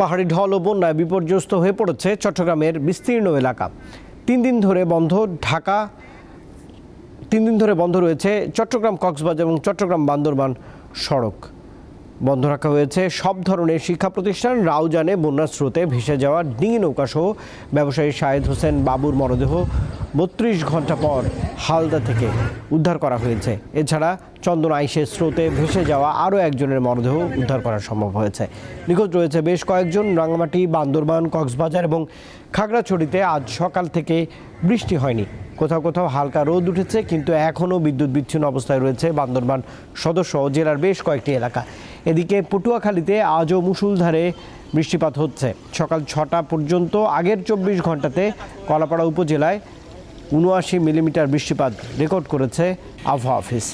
পাহাড়ি ঢল ও বন্যায় বিপর্যস্ত হয়ে পড়েছে চট্টগ্রামের বিস্তীর্ণ এলাকা। 3 দিন ধরে বন্ধ রয়েছে চট্টগ্রাম কক্সবাজার এবং চট্টগ্রাম বান্দরবান সড়ক। বন্ধ রাখা হয়েছে সব ধরনের শিক্ষা প্রতিষ্ঠান। রাউজানে বন্যার স্রোতে ভেসে যাওয়া ডিঙি নৌকা সহ ব্যবসায়ী শাহেদ হোসেন বাবুর মরদেহ 32 ঘন্টা পর হালদা থেকে উদ্ধার করা হয়েছে। এছাড়া চন্দন আইসের স্রোতে ভেসে যাওয়া আরও একজনের মরদেহ উদ্ধার করা সম্ভব হয়েছে। নিখোঁজ রয়েছে বেশ কয়েকজন। রাঙ্গামাটি, বান্দরবান, কক্সবাজার এবং খাগড়াছড়িতে আজ সকাল থেকে বৃষ্টি হয়নি। কোথাও কোথাও হালকা রোদ উঠেছে, কিন্তু এখনও বিদ্যুৎ বিচ্ছিন্ন অবস্থায় রয়েছে বান্দরবান সদর সহ জেলার বেশ কয়েকটি এলাকা। এদিকে পটুয়াখালীতে আজও মুষলধারে বৃষ্টিপাত হচ্ছে। সকাল 6টা পর্যন্ত আগের 24 ঘন্টাতে কলাপাড়া উপজেলায় 79 মিলিমিটার বৃষ্টিপাত রেকর্ড করেছে আবহাওয়া অফিস।